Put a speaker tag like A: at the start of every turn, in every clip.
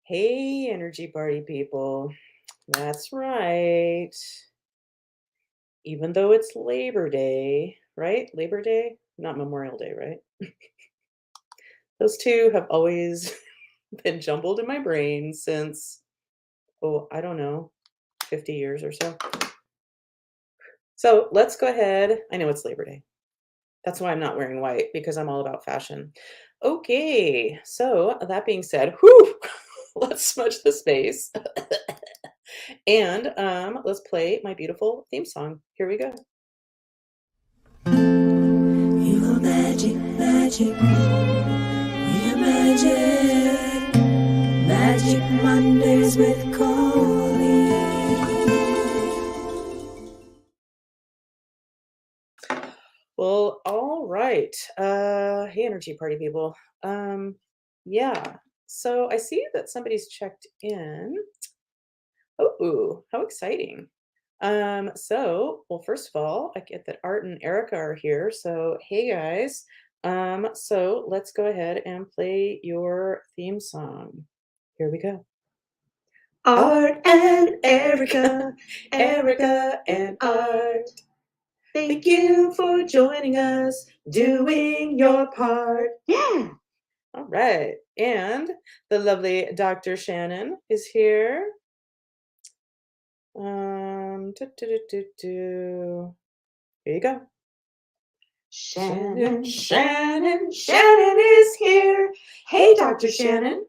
A: Hey, energy party people. That's right. Even though it's Labor Day, right? Labor Day? Not Memorial Day, right? Those two have always been jumbled in my brain since, oh, I don't know, 50 years or so. So let's go ahead. I know it's Labor Day. That's why I'm not wearing white because I'm all about fashion. Okay, so that being said, whew, let's smudge the space. And let's play my beautiful theme song. Here we go.
B: You are magic, magic. We are magic. Magic Mondays with Coley.
A: Well, all right. Hey, energy party people. Yeah. So I see that somebody's checked in. Oh, how exciting. Well, first of all, I get that Art and Erica are here. So, hey guys. So let's go ahead and play your theme song. Here we go.
B: Art and
A: Erica,
B: Erica,
A: Erica
B: Erica
A: and
B: and
A: Art.
B: Art. Thank you for joining us, doing your part. Yeah.
A: All right. And the lovely Dr. Shannon is here. Do, do, do, do, do. Here you go.
B: Shannon is here. Hey, Dr. Shannon.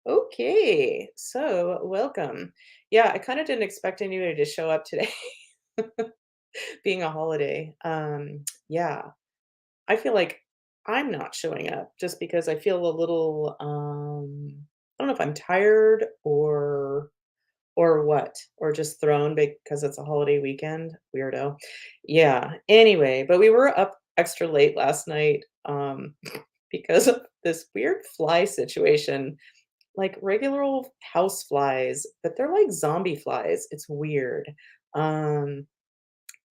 A: Okay. So, welcome. Yeah, I kind of didn't expect anybody to show up today, being a holiday. Yeah, I feel like I'm not showing up just because I feel a little, I don't know if I'm tired or what? Or just thrown because it's a holiday weekend? Weirdo. Yeah, anyway, but we were up extra late last night, because of this weird fly situation, like regular old house flies, but they're like zombie flies. It's weird. Um,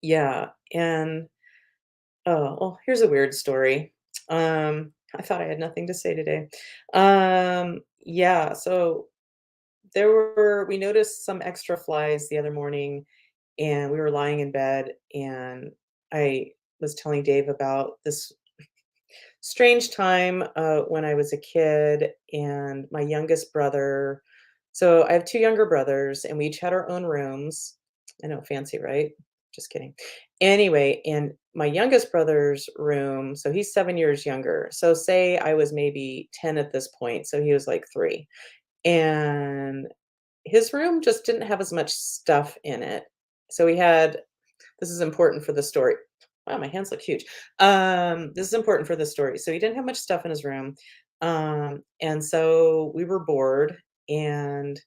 A: yeah, and oh, well, here's a weird story. I thought I had nothing to say today. Yeah, so we noticed some extra flies the other morning, and we were lying in bed, and I was telling Dave about this strange time when I was a kid, and my youngest brother. So I have two younger brothers, and we each had our own rooms. I know, fancy, right? Just kidding. Anyway, in my youngest brother's room, so he's 7 years younger. So say I was maybe 10 at this point. So he was like 3. And his room just didn't have as much stuff in it. So he had this is important for the story. Wow, my hands look huge. This is important for the story. So he didn't have much stuff in his room. And so we were bored, and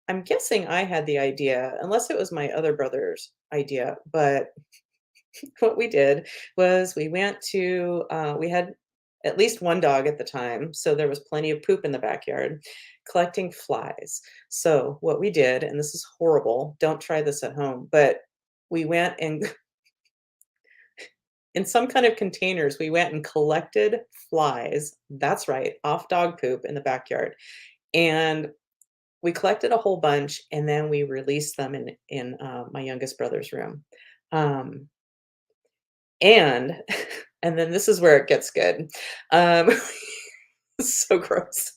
A: I'm guessing I had the idea, unless it was my other brother's idea, but what we did was we had at least one dog at the time, so there was plenty of poop in the backyard, collecting flies. So what we did, and this is horrible, don't try this at home, but we went and in some kind of containers, we went and collected flies. That's right, off dog poop in the backyard. And we collected a whole bunch, and then we released them in my youngest brother's room. Um, and and then this is where it gets good. Um, so gross.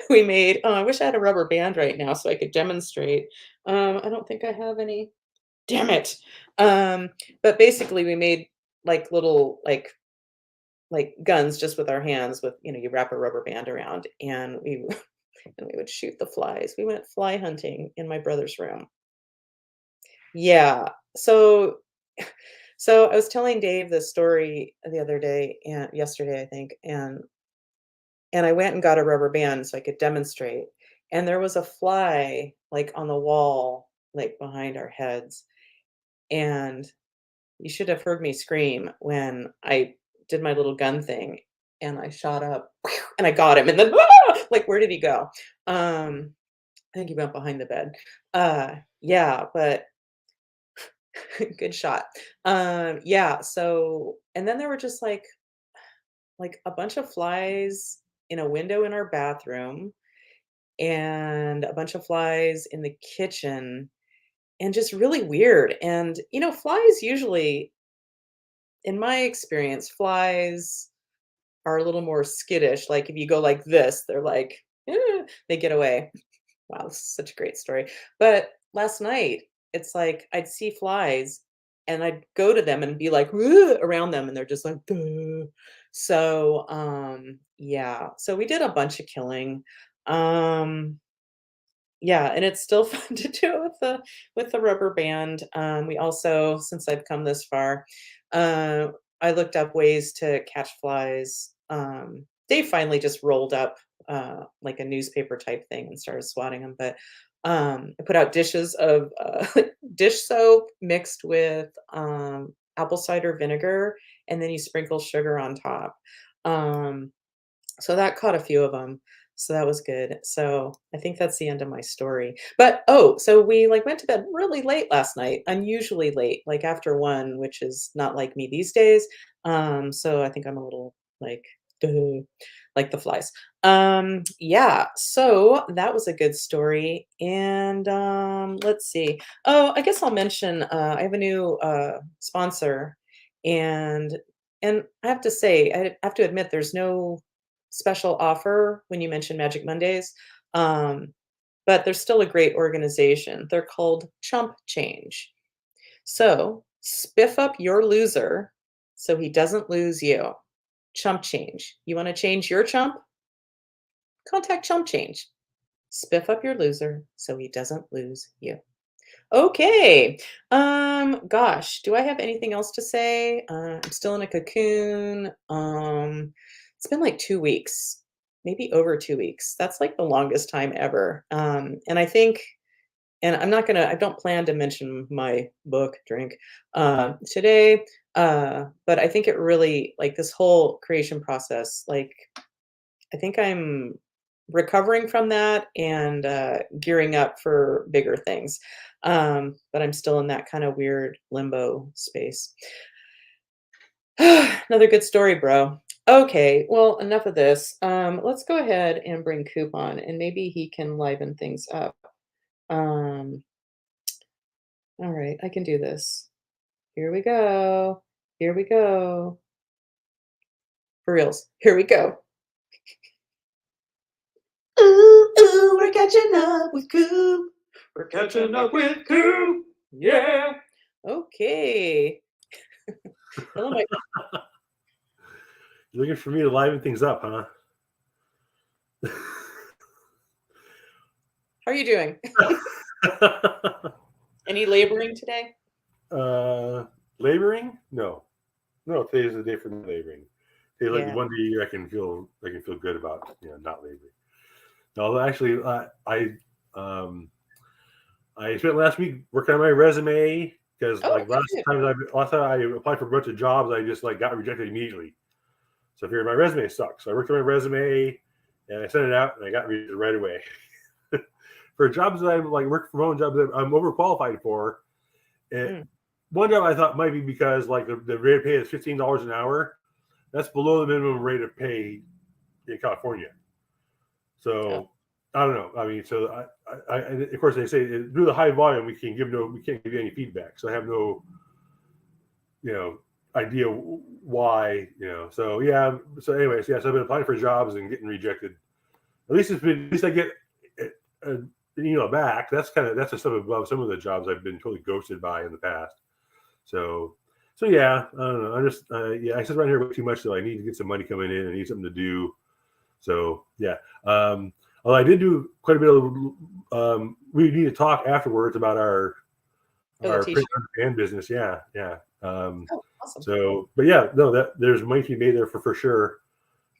A: We made oh, I wish I had a rubber band right now so I could demonstrate. I don't think I have any. Damn it. Um, but basically we made like little like guns just with our hands with, you wrap a rubber band around, and we and we would shoot the flies. We went fly hunting in my brother's room. Yeah. So I was telling Dave this story the other day and yesterday, I think, and I went and got a rubber band so I could demonstrate. And there was a fly like on the wall, like behind our heads. And you should have heard me scream when I did my little gun thing, and I shot up and I got him, and then like, where did he go? I think he went behind the bed. Yeah, but good shot. Yeah, so and then there were just like a bunch of flies in a window in our bathroom, and a bunch of flies in the kitchen and just really weird. And, flies usually, in my experience, flies are a little more skittish. Like if you go like this, they're like, they get away. Wow, this is such a great story. But last night, it's like I'd see flies and I'd go to them and be like around them and they're just like, "Duh." So yeah. So we did a bunch of killing. Um yeah, and it's still fun to do it with the rubber band. We also, since I've come this far, uh, I looked up ways to catch flies. They finally just rolled up like a newspaper type thing and started swatting them. But I put out dishes of dish soap mixed with apple cider vinegar, and then you sprinkle sugar on top. Um, so that caught a few of them. So that was good. So I think that's the end of my story. But, oh, so we, like, went to bed really late last night, unusually late, like, after 1, which is not like me these days. So I think I'm a little, like, "Duh," like the flies. Yeah, so that was a good story, and, let's see. Oh, I guess I'll mention, I have a new, sponsor, and I have to say, I have to admit there's no special offer when you mention Magic Mondays, um, but they're still a great organization. They're called Chump Change. So, spiff up your loser so he doesn't lose you. Chump Change. You wanna change your chump? Contact Chump Change. Spiff up your loser so he doesn't lose you. Okay. Gosh, do I have anything else to say? I'm still in a cocoon. It's been like 2 weeks, maybe over 2 weeks. That's like the longest time ever. And I think, and I don't plan to mention my book, Drink, today. But I think it really, like, this whole creation process, like, I think I'm recovering from that and, gearing up for bigger things. But I'm still in that kinda weird limbo space. Another good story, bro. Okay, well, enough of this. Let's go ahead and bring Coop on, and maybe he can liven things up. Um, alright, I can do this. Here we go. Here we go. For reals. Here we go.
B: Ooh, ooh, we're catching up with Koop.
A: We're catching up with Coop. Yeah. Okay. Hello, my
C: You're looking for me to liven things up, huh?
A: how are you doing? Any laboring today?
C: Laboring? No, no. Today's the day for not laboring. Today's like
A: Yeah.
C: the one day a year I can feel good about not laboring. No, actually, I spent last week working on my resume because
A: Oh,
C: like
A: good.
C: last time I applied for a bunch of jobs, I just like got rejected immediately. So I figured my resume sucks. So I worked on my resume and I sent it out and I got rejected right away. For jobs that I'm like work from home jobs that I'm overqualified for. And
A: Mm.
C: one job I thought might be because like the rate of pay is $15 an hour. That's below the minimum rate of pay in California.
A: Oh,
C: So I don't know. I mean, so I of course they say due to the high volume, we can't give you any feedback. So I have no, idea why, So yeah. So anyways, yeah. So I've been applying for jobs and getting rejected. At least I get an email back. That's a step above some of the jobs I've been totally ghosted by in the past. So yeah, I don't know. I just I sit around here way too much, so I need to get some money coming in. I need something to do. So yeah. Although I did do quite a bit of, we need to talk afterwards about our
A: for the
C: print
A: t-shirt.
C: on demand business. Yeah, yeah.
A: Oh, awesome.
C: So, but yeah, no, that there's money to be made there for sure.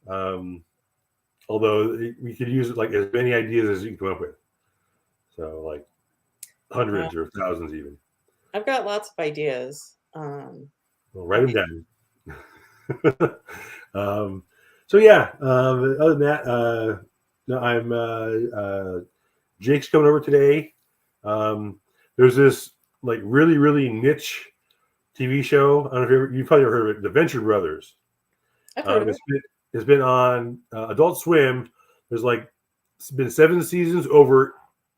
C: Although we could use like as many ideas as you can come up with. So like
A: Well,
C: hundreds or thousands even.
A: I've got lots of ideas.
C: Well, write them down. So yeah. Other than that, no, I'm Jake's coming over today. There's this like really niche TV show. I don't know if you've probably heard of it, The Venture Brothers.
A: I've heard of it.
C: It's been on Adult Swim. There's like it's been 7 seasons over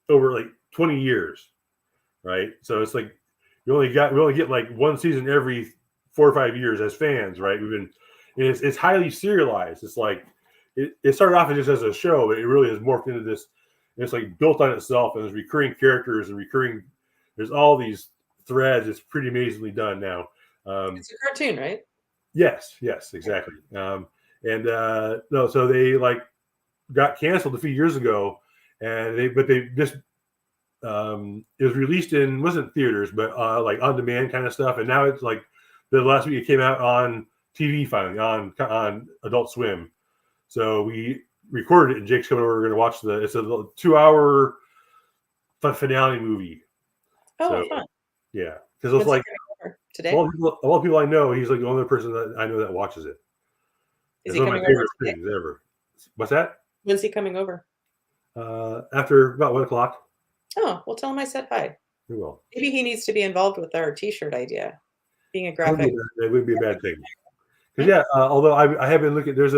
C: like 20 years, right? So it's like we only get like one season every 4 or 5 years as fans, right? It's highly serialized. It's like it started off just as a show, but it really has morphed into this. It's like built on itself, and there's recurring characters and there's all these threads. It's pretty amazingly done now.
A: It's a cartoon, right?
C: Yes, exactly. No, so they like got canceled a few years ago, and they just it was released in wasn't theaters, but like on demand kind of stuff. And now it's like the last week it came out on TV finally on Adult Swim. So we recorded it, and Jake's coming over. We're going to watch it's a 2-hour finale movie.
A: Oh,
C: so,
A: fun.
C: Yeah, because it's like
A: today.
C: A lot of people I know, he's like the only person that I know that watches it.
A: Is
C: it's
A: he
C: one of
A: coming
C: my favorite
A: over
C: things ever. What's that?
A: When's he coming over?
C: After about 1:00.
A: Oh, well, tell him I said hi.
C: He will.
A: Maybe he needs to be involved with our T-shirt idea. Being a graphic.
C: That would be a bad thing. Because yeah, although I have been looking, there's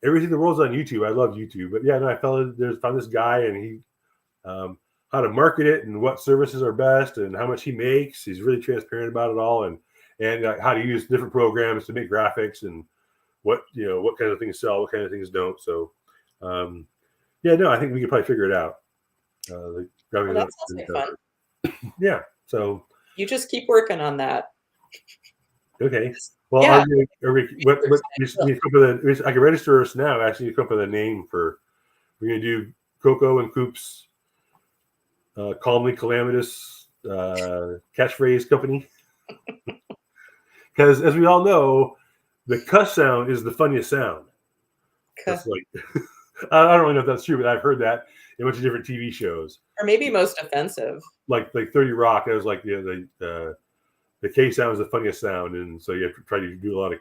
C: everything in the world's on YouTube. I love YouTube, but yeah, no, I found this guy, and he how to market it and what services are best and how much he makes. He's really transparent about it all, and how to use different programs to make graphics and what kind of things sell, what kind of things don't. So yeah, no, I think we could probably figure it out.
A: Well, that sounds like fun.
C: Yeah, so
A: you just keep working on that.
C: Okay. Well,
A: yeah.
C: I can register us now. Actually, you come up with a name for. We're going to do Coco and Koop's calmly calamitous catchphrase company. Because as we all know, the cuss sound is the funniest sound. That's like I don't really know if that's true, but I've heard that in a bunch of different TV shows.
A: Or maybe most offensive.
C: Like 30 Rock, that was like the K sound is the funniest sound, and so you have to try to do a lot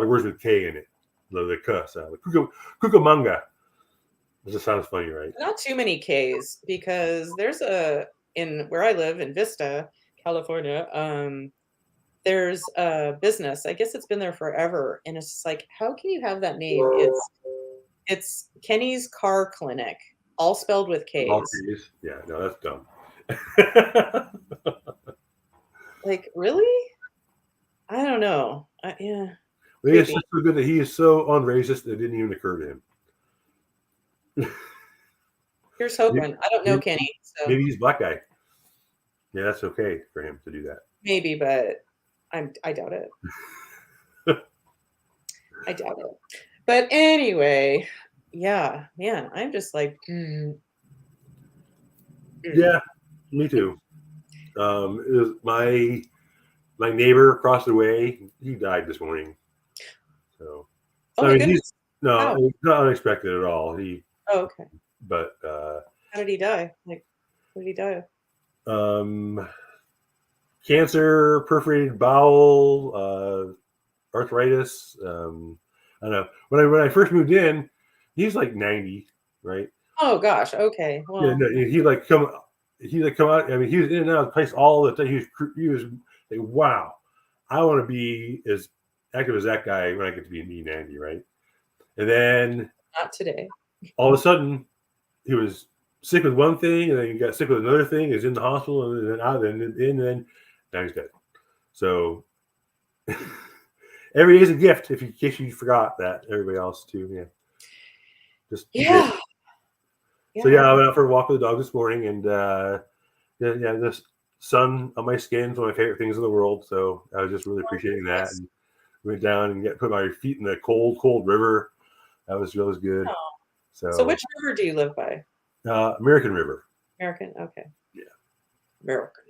C: of words with K in it. The K sound, like Cucamonga. It just sounds funny, right?
A: Not too many Ks, because there's in where I live in Vista, California. There's a business. I guess it's been there forever, and it's just like, how can you have that name? It's Kenny's Car Clinic, all spelled with Ks.
C: All Ks? Yeah, no, that's dumb.
A: Like, really? I don't know. Yeah.
C: Well, it's just so good that he is so unracist that it didn't even occur to him.
B: Here's hoping. I don't know Kenny. So.
C: Maybe he's a black guy. Yeah, that's okay for him to do that.
B: Maybe, but I doubt it. I doubt it. But anyway, yeah, man, I'm just like,
C: Yeah, me too. It was my neighbor across the way. He died this morning. So,
B: my goodness.
C: It's not unexpected at all.
B: Oh, okay.
C: But
B: how did he die? Like, what did he die
C: of? Cancer, perforated bowel, arthritis. I don't know. When I first moved in, he was like 90, right?
B: Oh gosh. Okay. Well,
C: yeah, no, he come out. I mean, he was in and out of the place all the time. He was like, wow, I want to be as active as that guy when I get to be me 90, right? And then
B: not today.
C: All of a sudden, he was sick with one thing, and then he got sick with another thing. He's in the hospital, and then out, and then now he's dead. So every day is a gift. In case you forgot that, everybody else too. Yeah.
B: Yeah.
C: So yeah, I went out for a walk with the dog this morning, and the sun on my skin is one of my favorite things in the world. So I was just really appreciating that. And went down and put my feet in the cold river. That was good.
B: Oh. So which river do you live by?
C: American River.
B: American, okay.
C: Yeah.
B: American.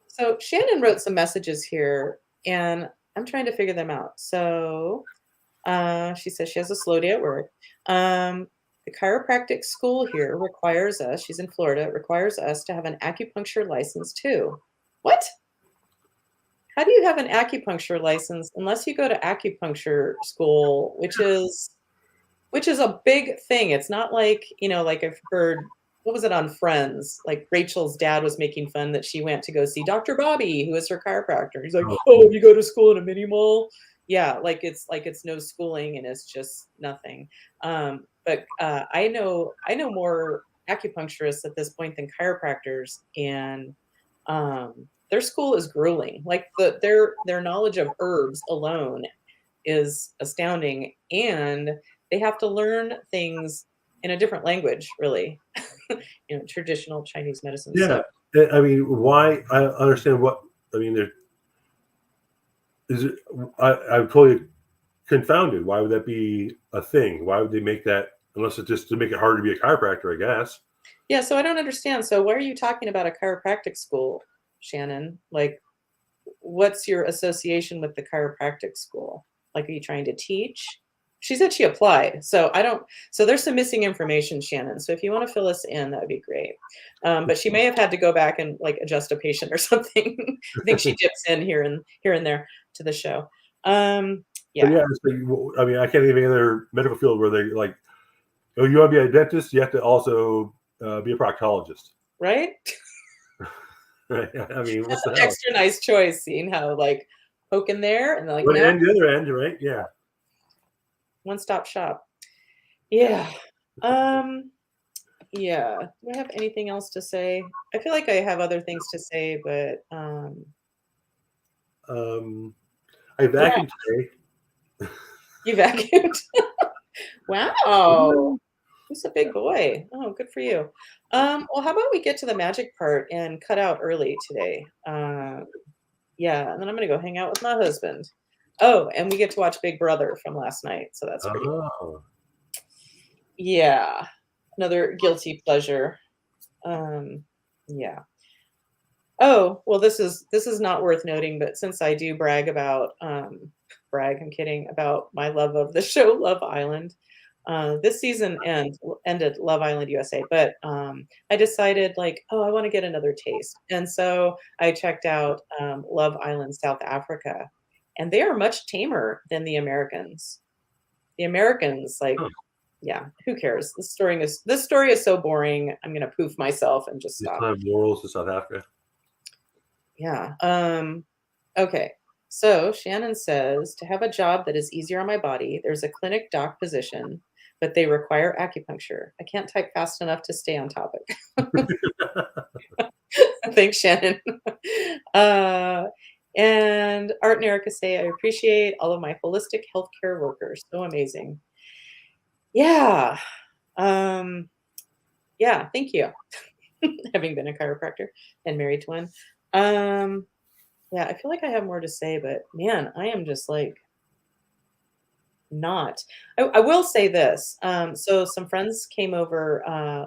B: So Shannon wrote some messages here, and I'm trying to figure them out. So she says she has a slow day at work. The chiropractic school here requires us, she's in Florida, requires us to have an acupuncture license too. What? How do you have an acupuncture license unless you go to acupuncture school, which is a big thing? It's not like, like I've heard, what was it on Friends? Like Rachel's dad was making fun that she went to go see Dr. Bobby, who is her chiropractor. He's like, oh, you go to school in a mini mall? Yeah, like it's no schooling and it's just nothing. But I know more acupuncturists at this point than chiropractors, and their school is grueling. Like their knowledge of herbs alone is astounding, and they have to learn things in a different language, really. Traditional Chinese medicine. So
C: Yeah. I mean, why? I understand what I mean. There is. I'm totally confounded. Why would that be a thing? Why would they make that? Unless it's just to make it harder to be a chiropractor, I guess.
B: yeah, so I don't understand. So why are you talking about a chiropractic school, Shannon? Like, what's your association with the chiropractic school? Like, are you trying to teach? She said she applied. So I don't, so there's some missing information, Shannon. So if you want to fill us in, that would be great. But she may have had to go back and like adjust a patient or something. I think she dips in here and there to the show.
C: But
B: Yeah,
C: yeah, it's like, I mean, I can't think of any other medical field where they like, oh, you want to be a dentist, you have to also be a proctologist.
B: right?
C: Right? I mean, what
B: That's
C: the
B: an
C: hell?
B: extra nice choice, seeing how like poking there and they're like,
C: One
B: no,
C: end, the other end, right? Yeah.
B: one-stop shop. Yeah. Um, yeah. Do I have anything else to say? I feel like I have other things to say, but
C: I
B: yeah,
C: vacuumed today.
B: you vacuumed. Wow. He's a big boy. Oh, good for you. Well, how about we get to the magic part and cut out early today? Yeah, and then I'm gonna go hang out with my husband. Oh, and we get to watch Big Brother from last night, so that's pretty cool.
C: Oh,
B: Yeah, another guilty pleasure. Um, yeah. Oh, well, this is not worth noting, but since I do brag, I'm kidding, about my love of the show Love Island. This season ended Love Island USA, but I decided like, oh, I want to get another taste, and so I checked out Love Island South Africa, and they are much tamer than the Americans. The Americans, like,
C: huh.
B: yeah, who cares? This story is so boring. I'm gonna poof myself and just
C: You
B: stop.
C: still have morals to South Africa.
B: Yeah. Okay. So Shannon says to have a job that is easier on my body, there's a clinic doc position, but they require acupuncture. I can't type fast enough to stay on topic. Thanks, Shannon. uh, and Art and Erica say, I appreciate all of my holistic healthcare workers. So amazing. Yeah. Um, yeah, thank you. Having been a chiropractor and married to one. Um, Yeah, I feel like I have more to say, but man, I am just like not. I will say this. So some friends came over.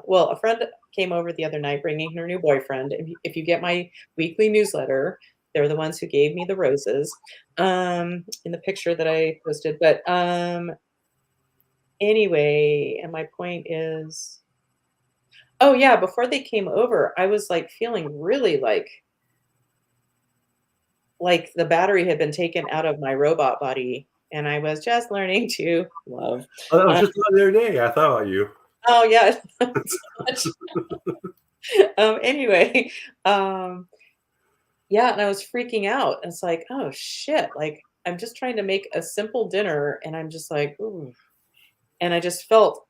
B: Well, a friend came over the other night bringing her new boyfriend. If you get my weekly newsletter, they're the ones who gave me the roses in the picture that I posted. But anyway, and my point is, oh yeah, before they came over, I was like feeling really like the battery had been taken out of my robot body, and I was just learning to love.
C: Oh, that was
B: Uh,
C: just the other day. I thought about you.
B: oh yeah, so much. Anyway, um, yeah, and I was freaking out. It's like, oh shit! Like I'm just trying to make a simple dinner, and I'm just like, ooh, and I just felt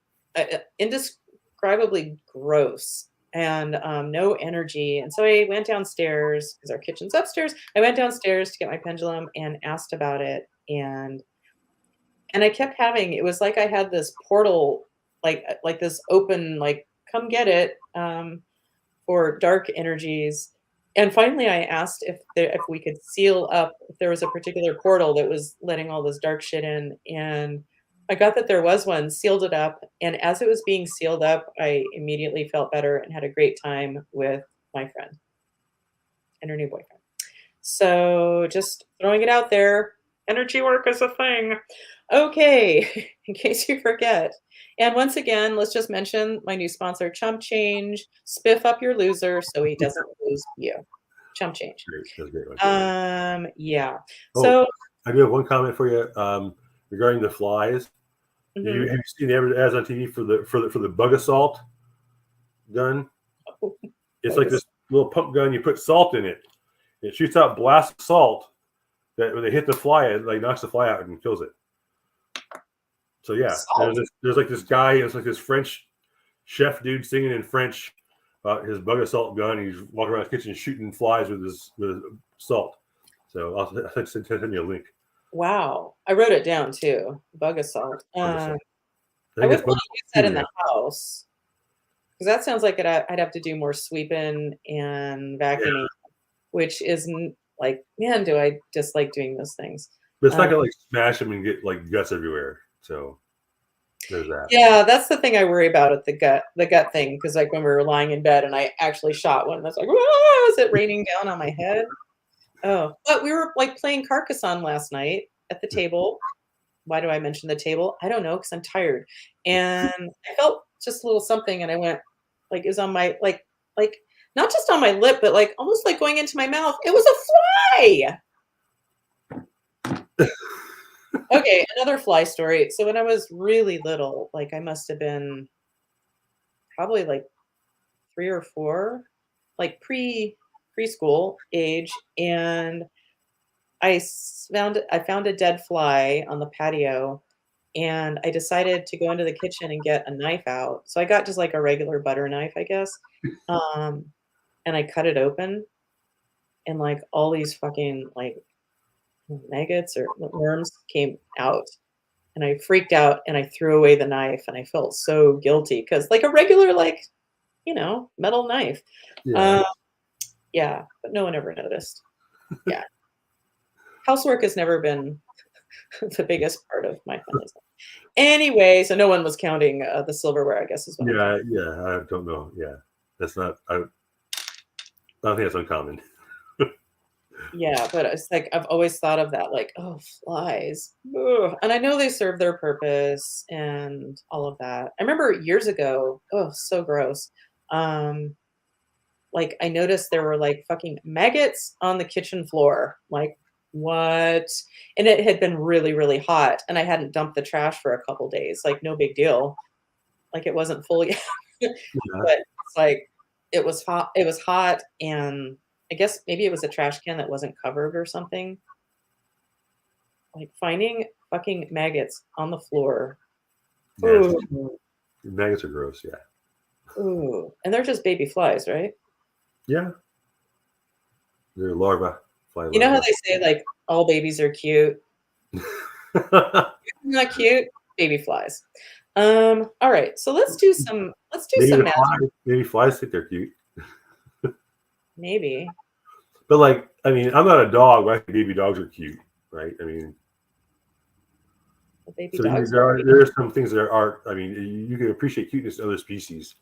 B: indescribably gross and no energy. And so I went downstairs because our kitchen's upstairs. I went downstairs to get my pendulum and asked about it, and I kept having it was like I had this portal, like this open, like come get it for dark energies. And finally, I asked if we could seal up if there was a particular portal that was letting all this dark shit in, and I got that there was one, sealed it up, and as it was being sealed up, I immediately felt better and had a great time with my friend and her new boyfriend. So just throwing it out there. Energy work is a thing. Okay, in case you forget. And once again, let's just mention my new sponsor, Chump Change. Spiff up your loser so he doesn't lose you. Chump Change.
C: Great. That's a great one.
B: Yeah.
C: Oh,
B: So,
C: I do have one comment for you regarding the flies.
B: mhm.
C: Have you seen the ads on TV for the bug assault gun? It's like this little pump gun. You put salt in it. It shoots out blasts of salt that when they hit the fly, it like knocks the fly out and kills it. So yeah,
B: Salt.
C: there's like this guy. It's like this French chef dude singing in French about his bug assault gun. He's walking around the kitchen shooting flies with his salt. So I'll send you a link.
B: Wow. I wrote it down too. Bug assault.
C: Bug assault.
B: I
C: think
B: would
C: it's
B: want
C: bug
B: to use that in
C: yeah.
B: the house because that sounds like I'd have to do more sweeping and vacuuming, which isn't like, man, do I dislike doing those things.
C: But it's not gonna like smash them and get like guts everywhere. So there's that.
B: Yeah, that's the thing I worry about at the gut thing. Because like when we were lying in bed and I actually shot one, that's like, "Whoa, is it raining down on my head?" Oh, but we were like playing Carcassonne last night at the table. Why do I mention the table? I don't know because I'm tired, and I felt just a little something, and I went like it was on my like not just on my lip, but like almost like going into my mouth. It was a fly. Okay, another fly story. So when I was really little, like I must have been probably like 3 or 4, like preschool age, and I found a dead fly on the patio, and I decided to go into the kitchen and get a knife out. So I got just like a regular butter knife, I guess, and I cut it open, and like all these fucking like maggots or worms came out. And I freaked out and I threw away the knife and I felt so guilty because like a regular like, metal knife.
C: Yeah.
B: Yeah, but no one ever noticed. Yeah. Housework has never been the biggest part of my family's life. Anyway, so no one was counting the silverware, I guess is what I'm
C: Yeah. I don't know. Yeah, that's not. I don't think that's uncommon.
B: Yeah, but it's like I've always thought of that, like, oh, flies. Ugh. And I know they serve their purpose and all of that. I remember years ago, oh, so gross. Like I noticed there were like fucking maggots on the kitchen floor. Like, what? And it had been really, really hot, and I hadn't dumped the trash for a couple days. Like, no big deal. Like it wasn't full yet.
C: Yeah.
B: But it's like it was hot, and I guess maybe it was a trash can that wasn't covered or something. Like finding fucking maggots on the floor.
C: Nasty.
B: Ooh,
C: Maggots are gross. Yeah.
B: ooh. And they're just baby flies, right?
C: Yeah. They're larvae. Fly
B: You know how
C: larvae.
B: they say like all babies are cute? Not cute, baby flies. All right, so let's do some math.
C: Maybe flies think they're cute.
B: Maybe.
C: But like, I mean, I'm not a dog, but I think baby dogs are cute, right? I mean,
B: The baby
C: so
B: dogs
C: there
B: are
C: are some things that are. I mean, you can appreciate cuteness in other species.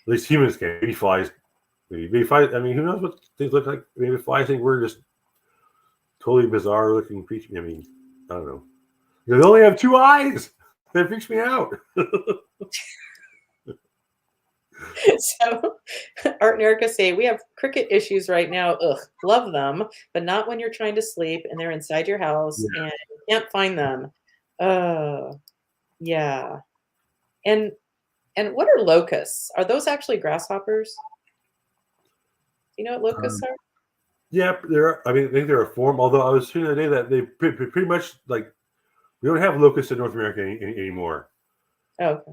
C: At least humans can. Maybe flies. Maybe flies. I mean, who knows what things look like? Maybe flies think we're just totally bizarre looking creatures. I mean, I don't know. They only have 2 eyes. That freaks me out.
B: So Art and Erica say we have cricket issues right now. Ugh, love them, but not when you're trying to sleep and they're inside your house
C: Yeah.
B: and you can't find them. Yeah. And what are locusts? Are those actually grasshoppers? Do you know what locusts are?
C: Yeah, I mean, I think they're a form. Although I was hearing the other day that they pretty much like we don't have locusts in North America anymore.
B: Oh, okay.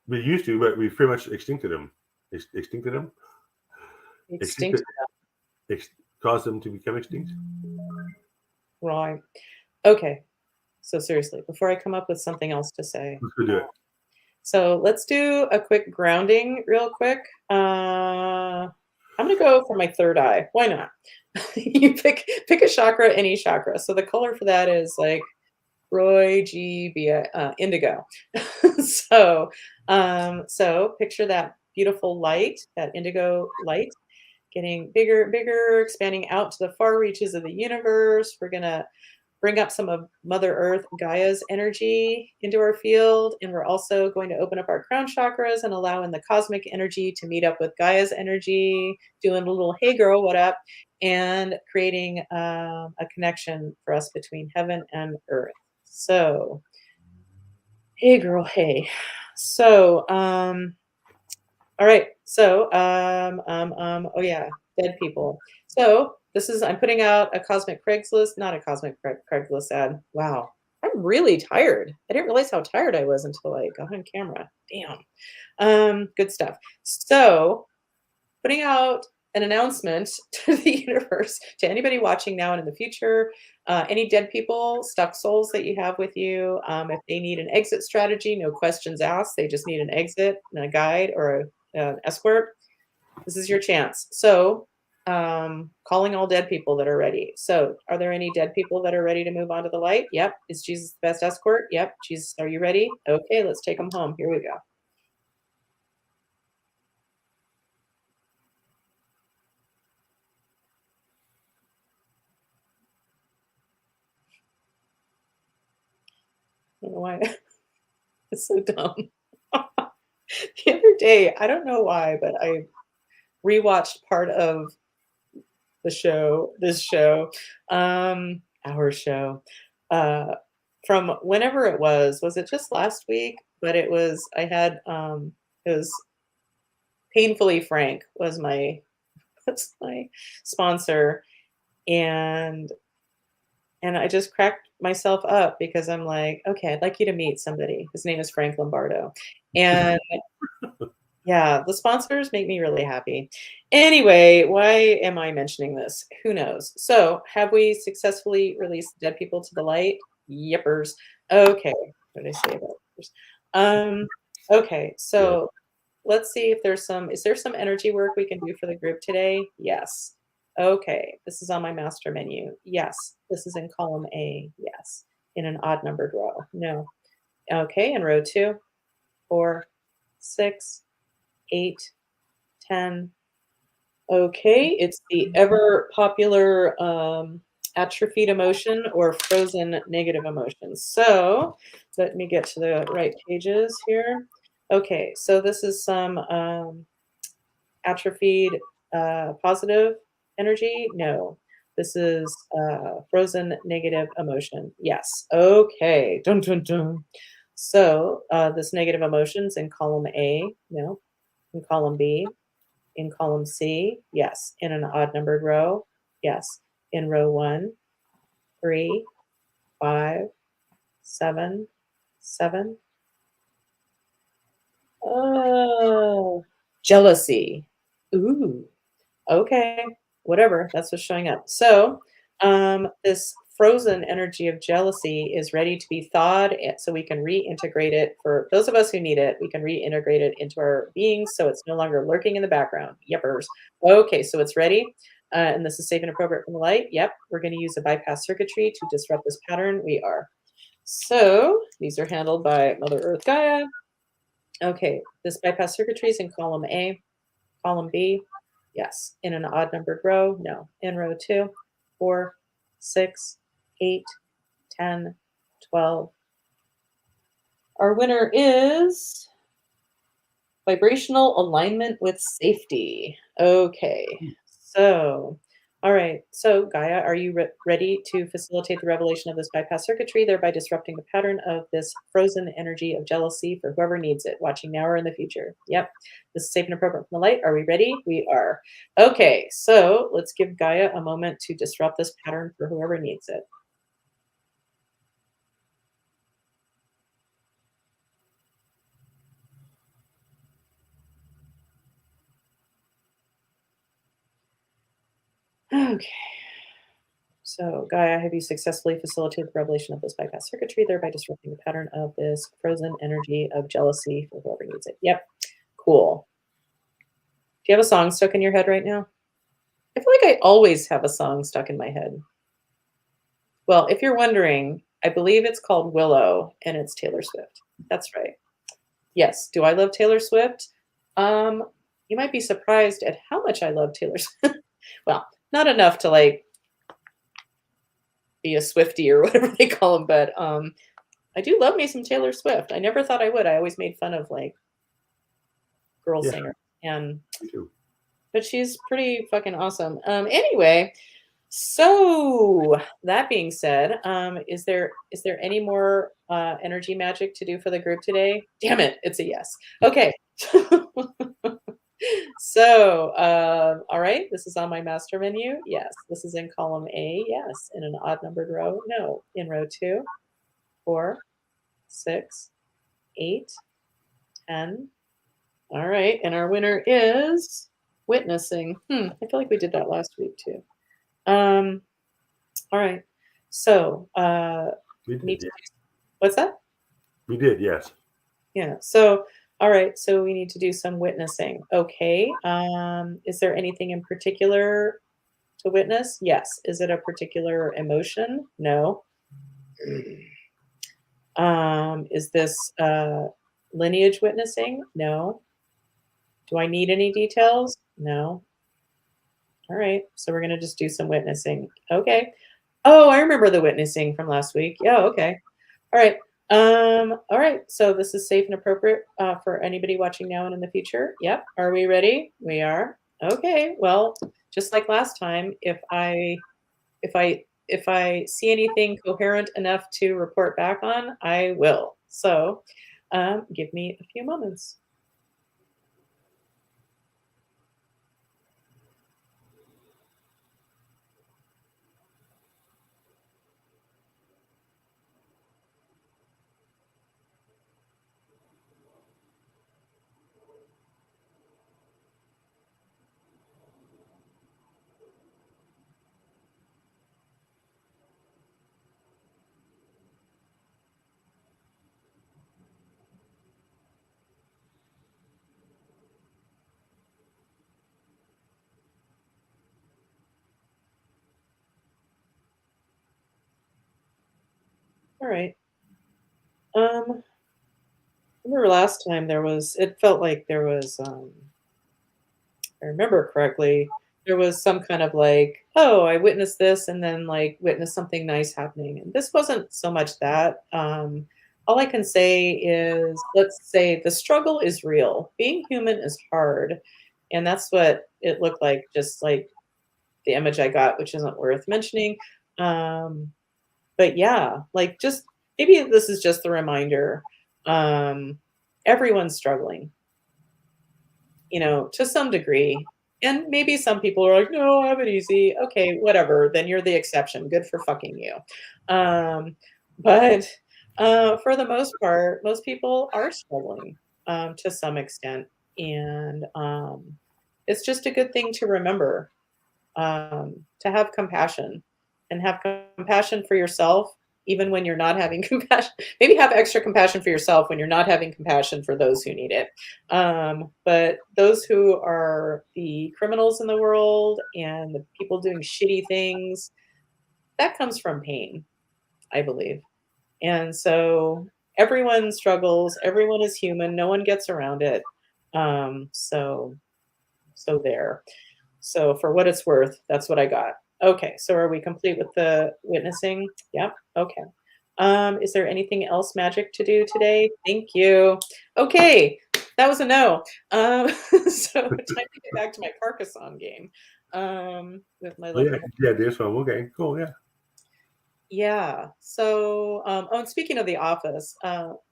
C: We used to, but we pretty much extincted them. Extincted them.
B: Extinct.
C: Caused them to become extinct.
B: Right. Okay. So seriously, before I come up with something else to say.
C: Let's go do it.
B: So let's do a quick grounding real quick. I'm gonna go for my third eye. Why not? You pick a chakra, any chakra. So the color for that is like Roy G B indigo. So picture that beautiful light, that indigo light, getting bigger and bigger, expanding out to the far reaches of the universe. We're gonna bring up some of Mother Earth, Gaia's energy into our field. And we're also going to open up our crown chakras and allow in the cosmic energy to meet up with Gaia's energy, doing a little, hey girl, what up? And creating a connection for us between heaven and earth. So, hey girl, hey. So, all right. So, oh yeah, dead people. So I'm putting out a cosmic Craigslist, not a cosmic Craigslist ad. Wow. I'm really tired. I didn't realize how tired I was until I got on camera. Damn. Good stuff. So, putting out an announcement to the universe, to anybody watching now and in the future, any dead people, stuck souls that you have with you, if they need an exit strategy, no questions asked, they just need an exit and a guide or an escort, this is your chance. So, calling all dead people that are ready. So, are there any dead people that are ready to move on to the light? Yep. Is Jesus the best escort? Yep. Jesus, are you ready? Okay, let's take them home. Here we go. I don't know why. It's so dumb. The other day, I don't know why, but I rewatched part of this show, our show, uh, from whenever it was. Was it just last week? But it was Painfully Frank was my was my sponsor, and I just cracked myself up because I'm like, okay, I'd like you to meet somebody. His name is Frank Lombardo, and yeah, the sponsors make me really happy. Anyway, why am I mentioning this? Who knows? So, have we successfully released dead people to the light? Yippers. Okay. What did I say about yippers? Um, okay,
C: Yeah.
B: so let's see if is there some energy work we can do for the group today? Yes. Okay, this is on my master menu. Yes. This is in column A. Yes. In an odd numbered row. No. Okay, in row 2, 4, 6, 8, 10. Okay, it's the ever popular atrophied emotion or frozen negative emotions. So let me get to the right pages here. Okay, so this is some atrophied positive energy. No, this is frozen negative emotion. Yes. Okay. Dun, dun, dun. So this negative emotions in column A. No. In column B. In column C, yes. In an odd numbered row, yes. In row 1, 3, 5, 7, 7. Oh, jealousy. Ooh, okay. Whatever. That's what's showing up. So, this frozen energy of jealousy is ready to be thawed so we can reintegrate it. For those of us who need it, we can reintegrate it into our beings so it's no longer lurking in the background. Yepers. Okay, so it's ready. And this is safe and appropriate from the light. Yep, we're going to use a bypass circuitry to disrupt this pattern. We are. So these are handled by Mother Earth Gaia. Okay, this bypass circuitry is in column A. Column B, yes. In an odd numbered row, no. In row 2, 4, 6, 8, 10, 12. Our winner is vibrational alignment with safety. Okay, so, all right. So, Gaia, are you ready to facilitate the revelation of this bypass circuitry, thereby disrupting the pattern of this frozen energy of jealousy for whoever needs it, watching now or in the future? Yep. This is safe and appropriate from the light. Are we ready? We are. Okay, so let's give Gaia a moment to disrupt this pattern for whoever needs it. Okay. So, Gaia, have you successfully facilitated the revelation of this bypass circuitry, thereby disrupting the pattern of this frozen energy of jealousy for whoever needs it? Yep. Cool. Do you have a song stuck in your head right now? I feel like I always have a song stuck in my head. Well, if you're wondering, I believe it's called Willow and it's Taylor Swift. That's right. Yes. Do I love Taylor Swift? You might be surprised at how much I love Taylor Swift. Well, not enough to like be a Swiftie or whatever they call them, but I do love me some Taylor Swift. I never thought I would. I always made fun of like girl
C: Yeah,
B: singer, and
C: me too.
B: but she's pretty fucking awesome. Anyway, so that being said, is there any more energy magic to do for the group today? Damn it, it's a yes. Okay. So, all right, this is on my master menu. Yes. This is in column A. Yes. In an odd numbered row. No. In row 2, 4, 6, 8, 10. All right. And our winner is witnessing. I feel like we did that last week too. All right. So,
C: We
B: need
C: did,
B: to
C: yeah.
B: what's that?
C: We did, yes.
B: Yeah. So, all right. So we need to do some witnessing. Okay. Is there anything in particular to witness? Yes. Is it a particular emotion? No. Is this lineage witnessing? No. Do I need any details? No. All right. So we're gonna just do some witnessing. Okay. Oh, I remember the witnessing from last week. Yeah. Okay. All right. All right. So this is safe and appropriate for anybody watching now and in the future. Yep. Are we ready? We are. Okay. Well, just like last time, if I see anything coherent enough to report back on, I will. So, give me a few moments. All right. I remember last time it felt like there was, I remember correctly, there was some kind of like, oh, I witnessed this and then like witnessed something nice happening. And this wasn't so much that. All I can say is, let's say the struggle is real. Being human is hard. And that's what it looked like, just like the image I got, which isn't worth mentioning. Um, but yeah, like just maybe this is just the reminder. Um, Everyone's struggling, to some degree. And maybe some people are like, no, I have it easy. Okay, whatever. Then you're the exception. Good for fucking you. But for the most part, most people are struggling to some extent. And it's just a good thing to remember, to have compassion and have compassion for yourself, even when you're not having compassion. Maybe have extra compassion for yourself when you're not having compassion for those who need it. But those who are the criminals in the world and the people doing shitty things, that comes from pain, I believe. And so everyone struggles, everyone is human, no one gets around it. So there. So for what it's worth, that's what I got. Okay, so are we complete with the witnessing? Yep. Okay. Is there anything else magic to do today? Thank you. Okay, that was a no. So time to get back to my Carcassonne game with my
C: Oh, yeah,
B: lovely.
C: yeah, this one. Okay, cool, yeah.
B: Yeah. So, oh, and speaking of the office,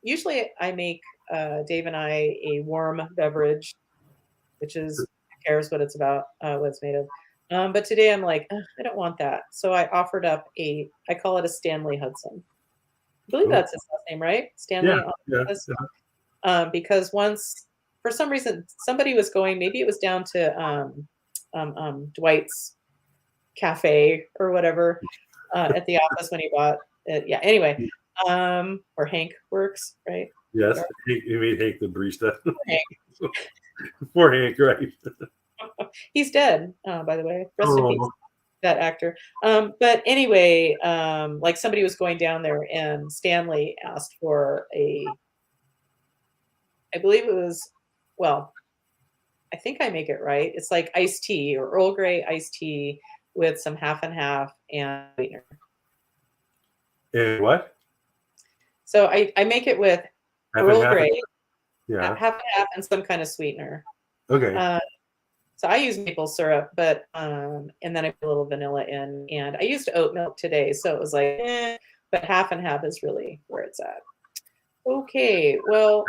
B: usually I make Dave and I a warm beverage, which is who cares what it's about, what it's made of. But today I'm like, "Ugh, I don't want that." So I offered up I call it a Stanley Hudson. I believe
C: Oh,
B: that's his last name, right?
C: yeah,
B: Stanley
C: yeah,
B: Hudson.
C: yeah.
B: Because once, for some reason, somebody was going, maybe it was down to Dwight's cafe or whatever at the office when he bought it. Yeah. Anyway, or Hank works, right?
C: Yes, you made Hank the barista.
B: Hank.
C: Poor Hank, right?
B: He's dead, by the way. Rest in peace,
C: Oh,
B: that actor. But anyway, like somebody was going down there and Stanley asked for I believe it was, well, I think I make it right. It's like iced tea or Earl Grey iced tea with some half and half and sweetener.
C: and what?
B: So I make it with
C: Half and
B: Earl
C: half?
B: Grey,
C: Yeah.
B: half and half, and some kind of sweetener.
C: Okay.
B: So I use maple syrup, but and then I put a little vanilla in, and I used oat milk today, so it was like, but half and half is really where it's at. Okay, well,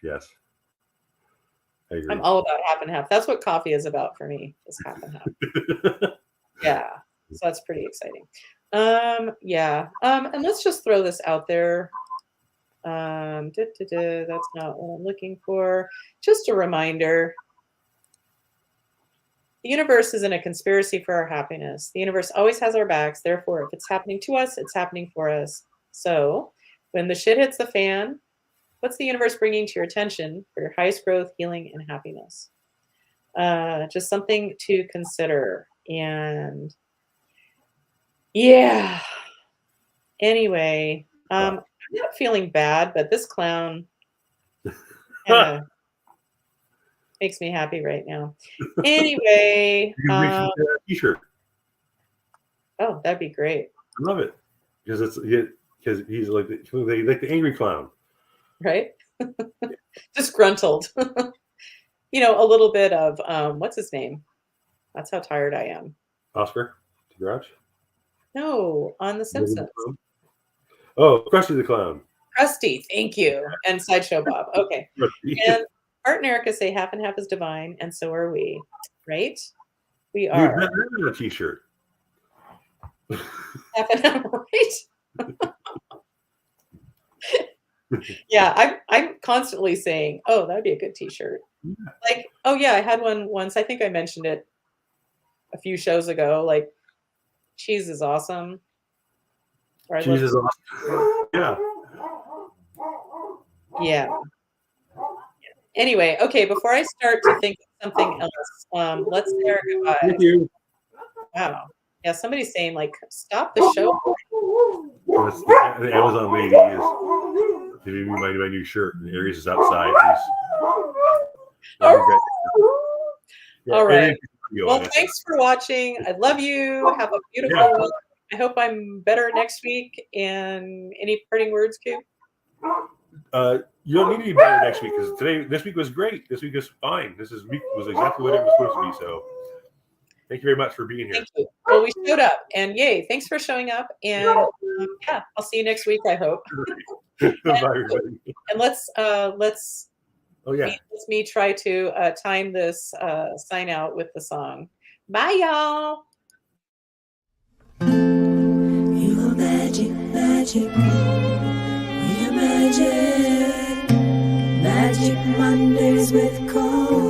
C: Yes. I agree.
A: I'm all about half and half. That's what coffee is about for me, is half and half. Yeah. So that's pretty exciting. Yeah. And let's just throw this out there. That's not what I'm looking for. Just a reminder. The universe is in a conspiracy for our happiness. The universe always has our backs. Therefore, if it's happening to us, it's happening for us. So when the shit hits the fan, what's the universe bringing to your attention for your highest growth, healing, and happiness? Just something to consider. And yeah. Anyway, I'm not feeling bad, but this clown makes me happy right now. Anyway,
C: You can make a t-shirt.
A: Oh, that'd be great.
C: I love it because he's like the angry clown,
A: right? Disgruntled. You know, a little bit of what's his name? That's how tired I am.
C: Oscar the Grouch.
A: No, on The Simpsons.
C: Oh, Krusty the Clown.
A: Krusty, thank you, and Sideshow Bob. Okay, and Art and Erica say half and half is divine, and so are we, right? We are.
C: Dude, that's a t-shirt.
A: Half and half, right? Yeah, I'm constantly saying, "Oh, that'd be a good T-shirt." Yeah. Like, oh yeah, I had one once. I think I mentioned it a few shows ago. Like, cheese is awesome.
C: Cheese is awesome. Yeah.
A: Yeah. Anyway, okay, before I start to think of something else, let's say our goodbyes.
C: Thank you.
A: Wow. Yeah, somebody's saying, like, stop the show.
C: The Amazon lady is giving me my new shirt, and Aries is outside.
A: All right. Well, thanks for watching. I love you. Have a beautiful week. I hope I'm better next week. And any parting words, Koop?
C: You don't need to be better next week because this week was great. This week is fine. This week was exactly what it was supposed to be. So thank you very much for being here.
A: Thank you. Well, we showed up, and yay, thanks for showing up. And yeah, I'll see you next week, I hope.
C: Bye, everybody.
A: And let's
C: oh yeah,
A: let's me try to time this sign out with the song. Bye, y'all.
B: You are magic, magic. We are magic. Magic Mondays with Koop.